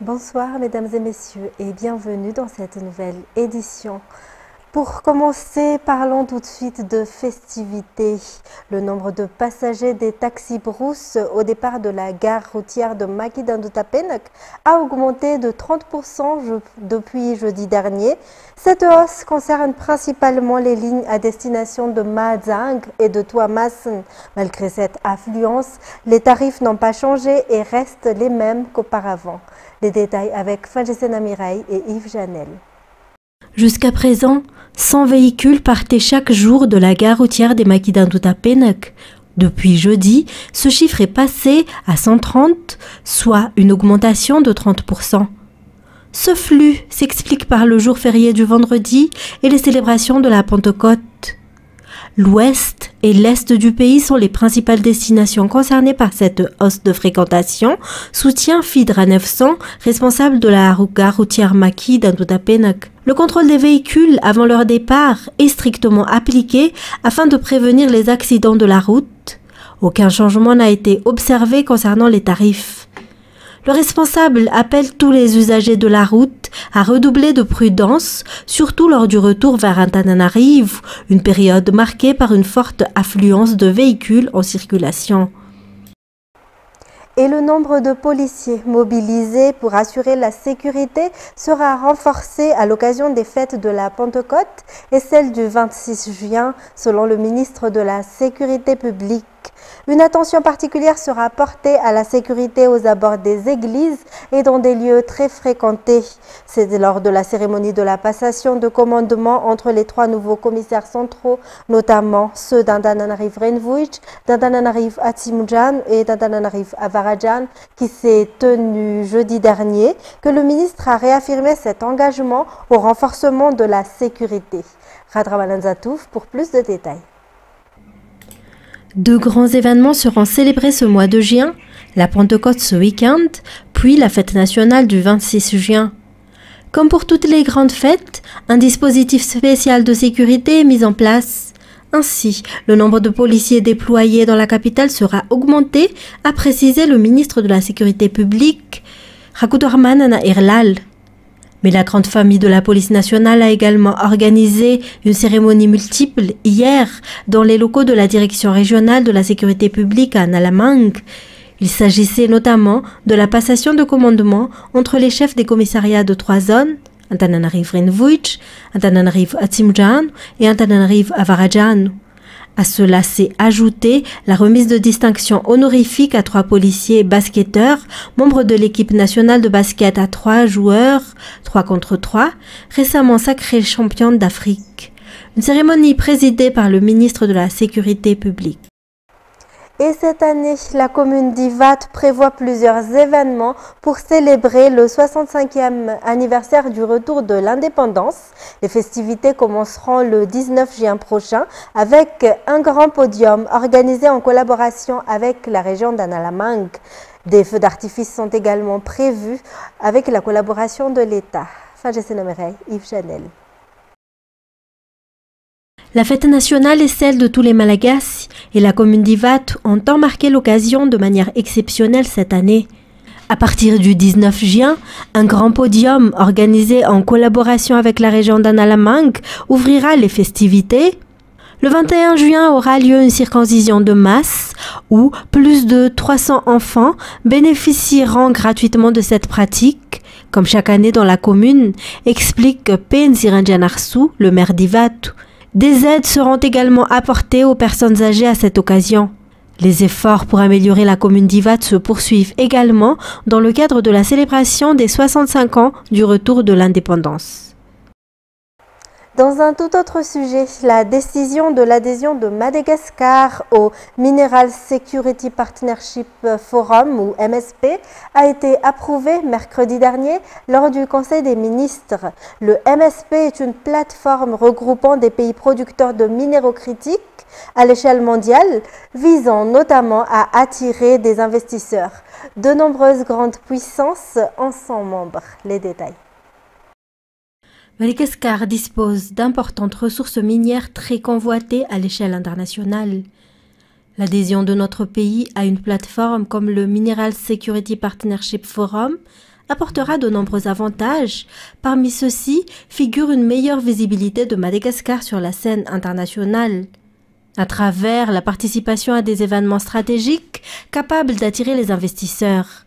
Bonsoir mesdames et messieurs et bienvenue dans cette nouvelle édition. Pour commencer, parlons tout de suite de festivités. Le nombre de passagers des taxis brousses au départ de la gare routière de Maquis-Dandoutapenec a augmenté de 30% depuis jeudi dernier. Cette hausse concerne principalement les lignes à destination de Mahazang et de Tuamasen. Malgré cette affluence, les tarifs n'ont pas changé et restent les mêmes qu'auparavant. Les détails avec Fajesena Mireille et Yves Janel. Jusqu'à présent, 100 véhicules partaient chaque jour de la gare routière des Maquis-Dandoutapenec. Depuis jeudi, ce chiffre est passé à 130, soit une augmentation de 30%. Ce flux s'explique par le jour férié du vendredi et les célébrations de la Pentecôte. L'ouest et l'est du pays sont les principales destinations concernées par cette hausse de fréquentation, soutient Fidra 900, responsable de la gare routière Maquis-Dandoutapenec. Le contrôle des véhicules avant leur départ est strictement appliqué afin de prévenir les accidents de la route. Aucun changement n'a été observé concernant les tarifs. Le responsable appelle tous les usagers de la route à redoubler de prudence, surtout lors du retour vers Antananarivo, une période marquée par une forte affluence de véhicules en circulation. Et le nombre de policiers mobilisés pour assurer la sécurité sera renforcé à l'occasion des fêtes de la Pentecôte et celle du 26 juin, selon le ministre de la Sécurité publique. Une attention particulière sera portée à la sécurité aux abords des églises et dans des lieux très fréquentés. C'est lors de la cérémonie de la passation de commandement entre les trois nouveaux commissaires centraux, notamment ceux d'Antananarivo-Renvuich, d'Antananarivo-Atsimoujan et d'Antananarivo-Avarajan, qui s'est tenue jeudi dernier, que le ministre a réaffirmé cet engagement au renforcement de la sécurité. Radramanan Zatouf pour plus de détails. Deux grands événements seront célébrés ce mois de juin, la Pentecôte ce week-end, puis la fête nationale du 26 juin. Comme pour toutes les grandes fêtes, un dispositif spécial de sécurité est mis en place. Ainsi, le nombre de policiers déployés dans la capitale sera augmenté, a précisé le ministre de la Sécurité publique, Rakudorman Ana Irlal. Mais la grande famille de la police nationale a également organisé une cérémonie multiple hier dans les locaux de la direction régionale de la sécurité publique à Nalamang. Il s'agissait notamment de la passation de commandement entre les chefs des commissariats de trois zones, Antananarivo-Renvuich, Antananarivo-Atsimoujan et Antananarivo-Avarajan. À cela s'est ajouté la remise de distinction honorifique à trois policiers basketteurs, membres de l'équipe nationale de basket à 3 joueurs, 3 contre 3, récemment sacrés championnes d'Afrique. Une cérémonie présidée par le ministre de la Sécurité publique. Et cette année, la commune d'Ivat prévoit plusieurs événements pour célébrer le 65e anniversaire du retour de l'indépendance. Les festivités commenceront le 19 juin prochain avec un grand podium organisé en collaboration avec la région d'Analamang. Des feux d'artifice sont également prévus avec la collaboration de l'État. Fajesena Mireille, Yves Janel. La fête nationale est celle de tous les Malagasy et la commune d'Ivat entend marquer l'occasion de manière exceptionnelle cette année. À partir du 19 juin, un grand podium organisé en collaboration avec la région d'Analamang ouvrira les festivités. Le 21 juin aura lieu une circoncision de masse où plus de 300 enfants bénéficieront gratuitement de cette pratique, comme chaque année dans la commune, explique Penziranjanarsu, le maire d'Ivat. Des aides seront également apportées aux personnes âgées à cette occasion. Les efforts pour améliorer la commune d'Ivat se poursuivent également dans le cadre de la célébration des 65 ans du retour de l'indépendance. Dans un tout autre sujet, la décision de l'adhésion de Madagascar au Mineral Security Partnership Forum, ou MSP, a été approuvée mercredi dernier lors du Conseil des ministres. Le MSP est une plateforme regroupant des pays producteurs de minéraux critiques à l'échelle mondiale, visant notamment à attirer des investisseurs. De nombreuses grandes puissances en sont membres. Les détails. Madagascar dispose d'importantes ressources minières très convoitées à l'échelle internationale. L'adhésion de notre pays à une plateforme comme le Mineral Security Partnership Forum apportera de nombreux avantages. Parmi ceux-ci figure une meilleure visibilité de Madagascar sur la scène internationale, à travers la participation à des événements stratégiques capables d'attirer les investisseurs.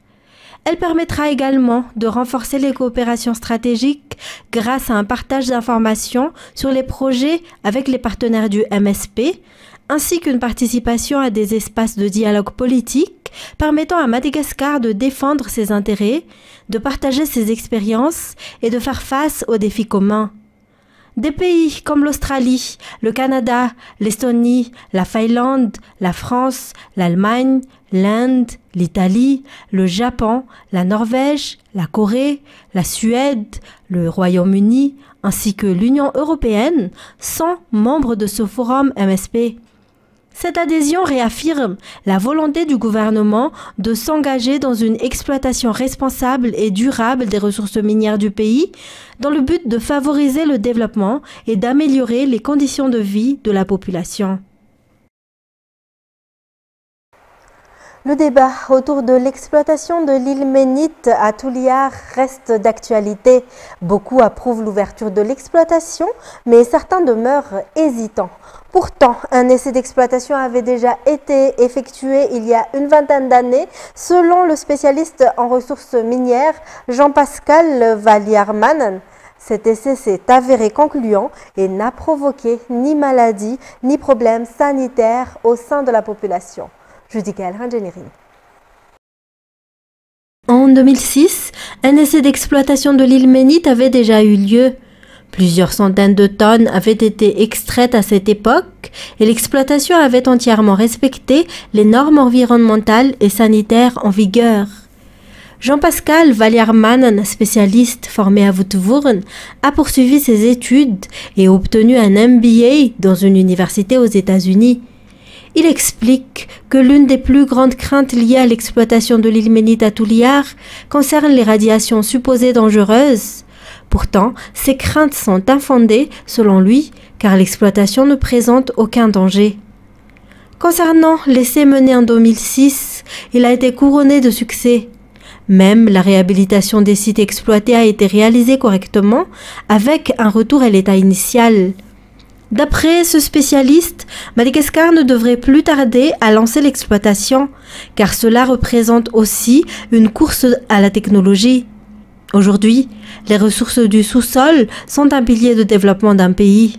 Elle permettra également de renforcer les coopérations stratégiques grâce à un partage d'informations sur les projets avec les partenaires du MSP, ainsi qu'une participation à des espaces de dialogue politique permettant à Madagascar de défendre ses intérêts, de partager ses expériences et de faire face aux défis communs. Des pays comme l'Australie, le Canada, l'Estonie, la Finlande, la France, l'Allemagne, l'Inde, l'Italie, le Japon, la Norvège, la Corée, la Suède, le Royaume-Uni, ainsi que l'Union européenne sont membres de ce forum MSP. Cette adhésion réaffirme la volonté du gouvernement de s'engager dans une exploitation responsable et durable des ressources minières du pays dans le but de favoriser le développement et d'améliorer les conditions de vie de la population. Le débat autour de l'exploitation de l'île Ménite à Touliar reste d'actualité. Beaucoup approuvent l'ouverture de l'exploitation, mais certains demeurent hésitants. Pourtant, un essai d'exploitation avait déjà été effectué il y a une vingtaine d'années, selon le spécialiste en ressources minières Jean-Pascal Valliarman. Cet essai s'est avéré concluant et n'a provoqué ni maladie ni problèmes sanitaires au sein de la population. En 2006, un essai d'exploitation de l'île Ménite avait déjà eu lieu. Plusieurs centaines de tonnes avaient été extraites à cette époque et l'exploitation avait entièrement respecté les normes environnementales et sanitaires en vigueur. Jean-Pascal Valliarman, spécialiste formé à Wouterwurn, a poursuivi ses études et obtenu un MBA dans une université aux États-Unis. Il explique que l'une des plus grandes craintes liées à l'exploitation de l'île Ménite à Touliar concerne les radiations supposées dangereuses. Pourtant, ces craintes sont infondées, selon lui, car l'exploitation ne présente aucun danger. Concernant l'essai mené en 2006, il a été couronné de succès. Même la réhabilitation des sites exploités a été réalisée correctement, avec un retour à l'état initial. D'après ce spécialiste, Madagascar ne devrait plus tarder à lancer l'exploitation, car cela représente aussi une course à la technologie. Aujourd'hui, les ressources du sous-sol sont un pilier de développement d'un pays.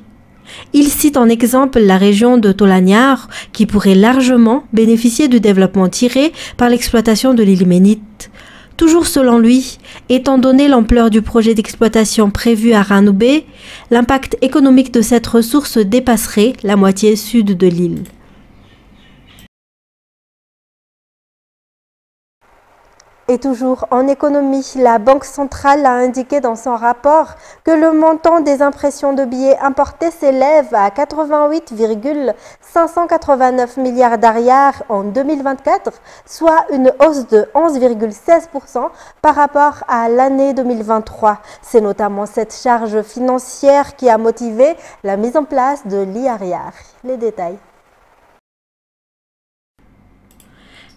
Il cite en exemple la région de Tolagnar, qui pourrait largement bénéficier du développement tiré par l'exploitation de l'île Ménite. Toujours selon lui, étant donné l'ampleur du projet d'exploitation prévu à Ranoubbé, l'impact économique de cette ressource dépasserait la moitié sud de l'île. Et toujours en économie, la Banque centrale a indiqué dans son rapport que le montant des impressions de billets importés s'élève à 88,589 milliards d'ariars en 2024, soit une hausse de 11,16% par rapport à l'année 2023. C'est notamment cette charge financière qui a motivé la mise en place de l'IARIAR. Les détails.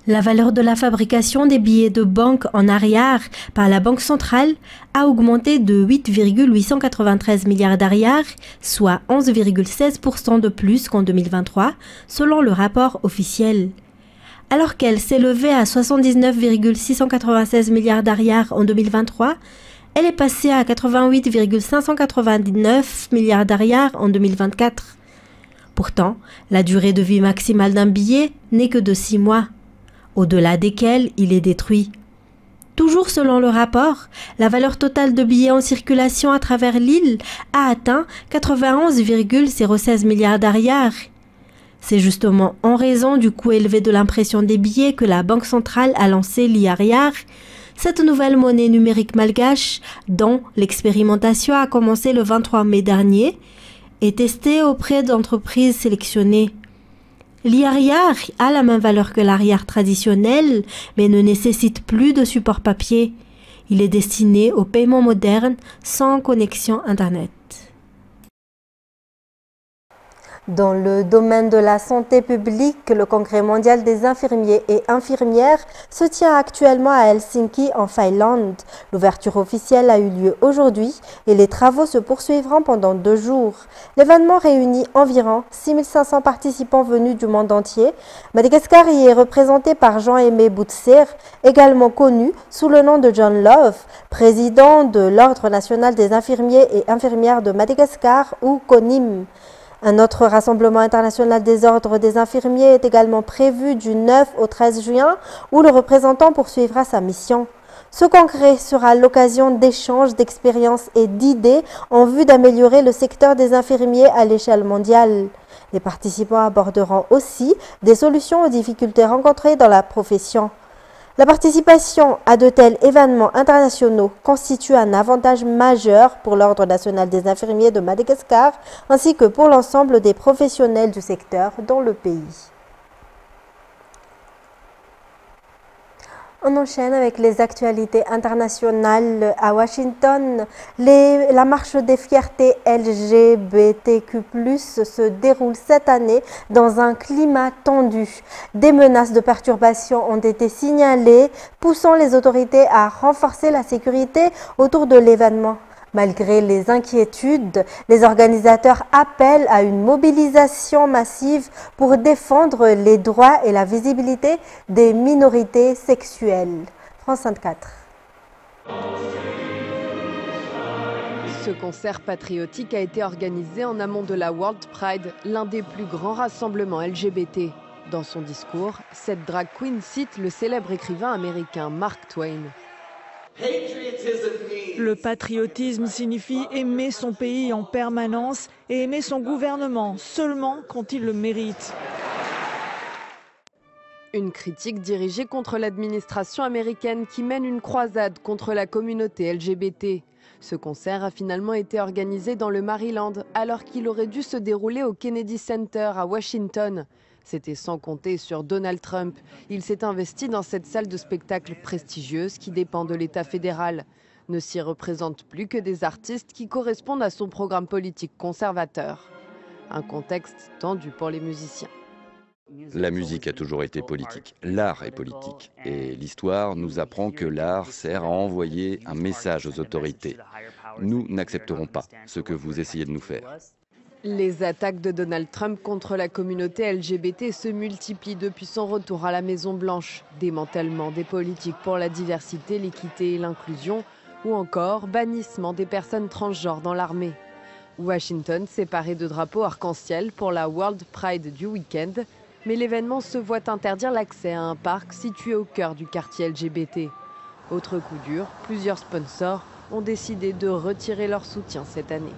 La valeur de la fabrication des billets de banque en arrière par la Banque centrale a augmenté de 8,893 milliards d'ariars, soit 11,16% de plus qu'en 2023, selon le rapport officiel. Alors qu'elle s'élevait à 79,696 milliards d'ariars en 2023, elle est passée à 88,599 milliards d'ariars en 2024. Pourtant, la durée de vie maximale d'un billet n'est que de 6 mois. Au-delà desquels il est détruit. Toujours selon le rapport, la valeur totale de billets en circulation à travers l'île a atteint 91,016 milliards d'ariars. C'est justement en raison du coût élevé de l'impression des billets que la Banque centrale a lancé l'IARIAR, cette nouvelle monnaie numérique malgache dont l'expérimentation a commencé le 23 mai dernier est testée auprès d'entreprises sélectionnées. L'IARIAR a la même valeur que l'ariar traditionnel, mais ne nécessite plus de support papier. Il est destiné au paiement moderne sans connexion Internet. Dans le domaine de la santé publique, le Congrès mondial des infirmiers et infirmières se tient actuellement à Helsinki, en Finlande. L'ouverture officielle a eu lieu aujourd'hui et les travaux se poursuivront pendant 2 jours. L'événement réunit environ 6500 participants venus du monde entier. Madagascar y est représenté par Jean-Aimé Boutsir, également connu sous le nom de John Love, président de l'Ordre national des infirmiers et infirmières de Madagascar ou CONIM. Un autre rassemblement international des ordres des infirmiers est également prévu du 9 au 13 juin où le représentant poursuivra sa mission. Ce congrès sera l'occasion d'échanges, d'expériences et d'idées en vue d'améliorer le secteur des infirmiers à l'échelle mondiale. Les participants aborderont aussi des solutions aux difficultés rencontrées dans la profession. La participation à de tels événements internationaux constitue un avantage majeur pour l'Ordre national des infirmiers de Madagascar ainsi que pour l'ensemble des professionnels du secteur dans le pays. On enchaîne avec les actualités internationales à Washington. La marche des fiertés LGBTQ+, se déroule cette année dans un climat tendu. Des menaces de perturbation ont été signalées, poussant les autorités à renforcer la sécurité autour de l'événement. Malgré les inquiétudes, les organisateurs appellent à une mobilisation massive pour défendre les droits et la visibilité des minorités sexuelles. France 24. Ce concert patriotique a été organisé en amont de la World Pride, l'un des plus grands rassemblements LGBT. Dans son discours, cette drag queen cite le célèbre écrivain américain Mark Twain. Le patriotisme signifie aimer son pays en permanence et aimer son gouvernement seulement quand il le mérite. Une critique dirigée contre l'administration américaine qui mène une croisade contre la communauté LGBT. Ce concert a finalement été organisé dans le Maryland alors qu'il aurait dû se dérouler au Kennedy Center à Washington. C'était sans compter sur Donald Trump. Il s'est investi dans cette salle de spectacle prestigieuse qui dépend de l'État fédéral. Ne s'y représentent plus que des artistes qui correspondent à son programme politique conservateur. Un contexte tendu pour les musiciens. La musique a toujours été politique, l'art est politique. Et l'histoire nous apprend que l'art sert à envoyer un message aux autorités. Nous n'accepterons pas ce que vous essayez de nous faire. Les attaques de Donald Trump contre la communauté LGBT se multiplient depuis son retour à la Maison-Blanche. Démantèlement des politiques pour la diversité, l'équité et l'inclusion, ou encore bannissement des personnes transgenres dans l'armée. Washington s'est paré de drapeaux arc-en-ciel pour la World Pride du week-end, mais l'événement se voit interdire l'accès à un parc situé au cœur du quartier LGBT. Autre coup dur, plusieurs sponsors ont décidé de retirer leur soutien cette année.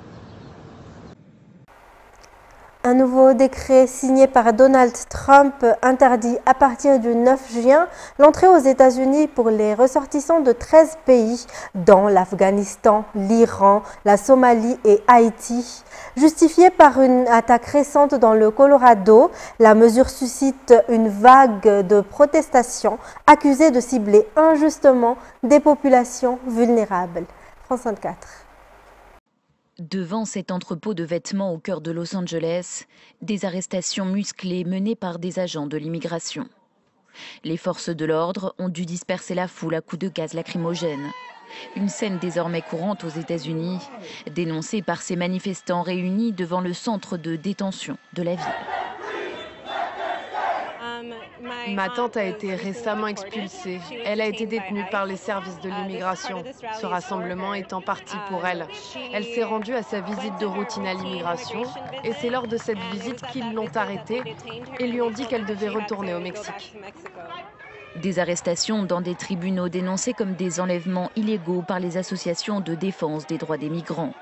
Un nouveau décret signé par Donald Trump interdit à partir du 9 juin l'entrée aux États-Unis pour les ressortissants de 13 pays, dont l'Afghanistan, l'Iran, la Somalie et Haïti. Justifiée par une attaque récente dans le Colorado, la mesure suscite une vague de protestations accusées de cibler injustement des populations vulnérables. France 24. Devant cet entrepôt de vêtements au cœur de Los Angeles, des arrestations musclées menées par des agents de l'immigration. Les forces de l'ordre ont dû disperser la foule à coups de gaz lacrymogène. Une scène désormais courante aux États-Unis, dénoncée par ces manifestants réunis devant le centre de détention de la ville. Ma tante a été récemment expulsée. Elle a été détenue par les services de l'immigration. Ce rassemblement est en partie pour elle. Elle s'est rendue à sa visite de routine à l'immigration et c'est lors de cette visite qu'ils l'ont arrêtée et lui ont dit qu'elle devait retourner au Mexique. Des arrestations dans des tribunaux dénoncés comme des enlèvements illégaux par les associations de défense des droits des migrants.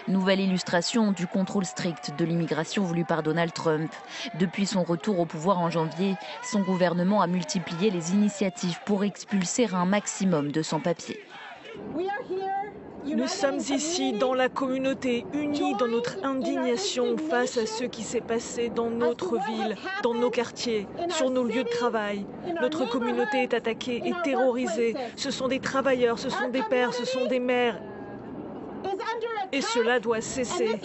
Nouvelle illustration du contrôle strict de l'immigration voulu par Donald Trump. Depuis son retour au pouvoir en janvier, son gouvernement a multiplié les initiatives pour expulser un maximum de sans-papiers. Nous sommes ici dans la communauté, unis dans notre indignation face à ce qui s'est passé dans notre ville, dans nos quartiers, sur nos lieux de travail. Notre communauté est attaquée et terrorisée. Ce sont des travailleurs, ce sont des pères, ce sont des mères. Et cela doit cesser.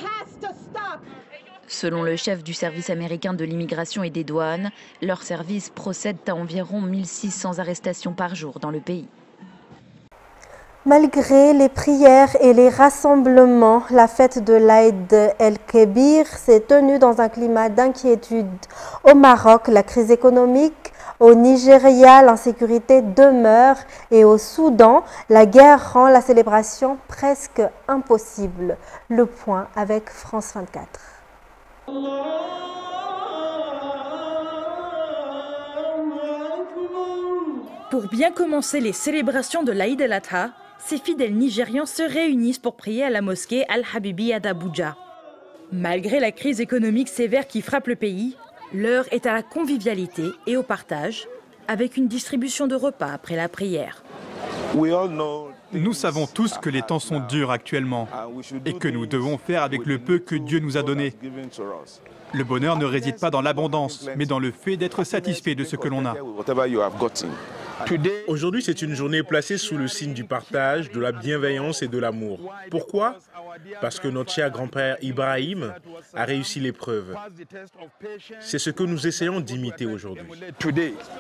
Selon le chef du service américain de l'immigration et des douanes, leur service procède à environ 1600 arrestations par jour dans le pays. Malgré les prières et les rassemblements, la fête de l'Aïd el-Kébir s'est tenue dans un climat d'inquiétude. Au Maroc, la crise économique, au Nigeria, l'insécurité demeure et au Soudan, la guerre rend la célébration presque impossible. Le point avec France 24. Pour bien commencer les célébrations de l'Aïd el-Adha, ces fidèles nigérians se réunissent pour prier à la mosquée Al-Habibiyya d'Abuja. Malgré la crise économique sévère qui frappe le pays, l'heure est à la convivialité et au partage, avec une distribution de repas après la prière. Nous savons tous que les temps sont durs actuellement et que nous devons faire avec le peu que Dieu nous a donné. Le bonheur ne réside pas dans l'abondance, mais dans le fait d'être satisfait de ce que l'on a. Aujourd'hui, c'est une journée placée sous le signe du partage, de la bienveillance et de l'amour. Pourquoi ? Parce que notre cher grand-père Ibrahim a réussi l'épreuve. C'est ce que nous essayons d'imiter aujourd'hui.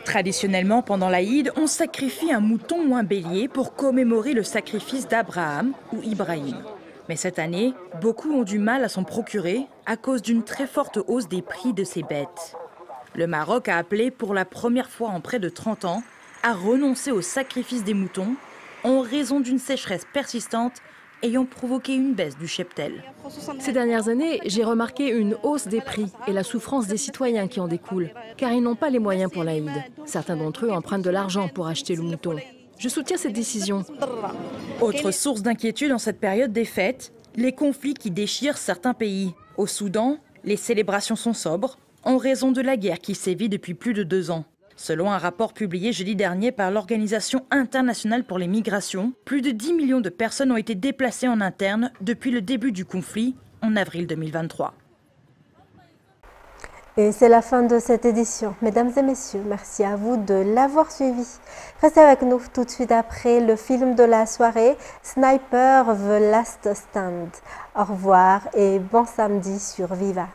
Traditionnellement, pendant l'Aïd, on sacrifie un mouton ou un bélier pour commémorer le sacrifice d'Abraham ou Ibrahim. Mais cette année, beaucoup ont du mal à s'en procurer à cause d'une très forte hausse des prix de ces bêtes. Le Maroc a appelé pour la première fois en près de 30 ans à renoncer au sacrifice des moutons en raison d'une sécheresse persistante ayant provoqué une baisse du cheptel. Ces dernières années, j'ai remarqué une hausse des prix et la souffrance des citoyens qui en découle, car ils n'ont pas les moyens pour l'Aïd. Certains d'entre eux empruntent de l'argent pour acheter le mouton. Je soutiens cette décision. Autre source d'inquiétude en cette période des fêtes, les conflits qui déchirent certains pays. Au Soudan, les célébrations sont sobres en raison de la guerre qui sévit depuis plus de 2 ans. Selon un rapport publié jeudi dernier par l'Organisation internationale pour les migrations, plus de 10 millions de personnes ont été déplacées en interne depuis le début du conflit en avril 2023. Et c'est la fin de cette édition. Mesdames et messieurs, merci à vous de l'avoir suivi. Restez avec nous tout de suite après le film de la soirée, Sniper The Last Stand. Au revoir et bon samedi sur Viva.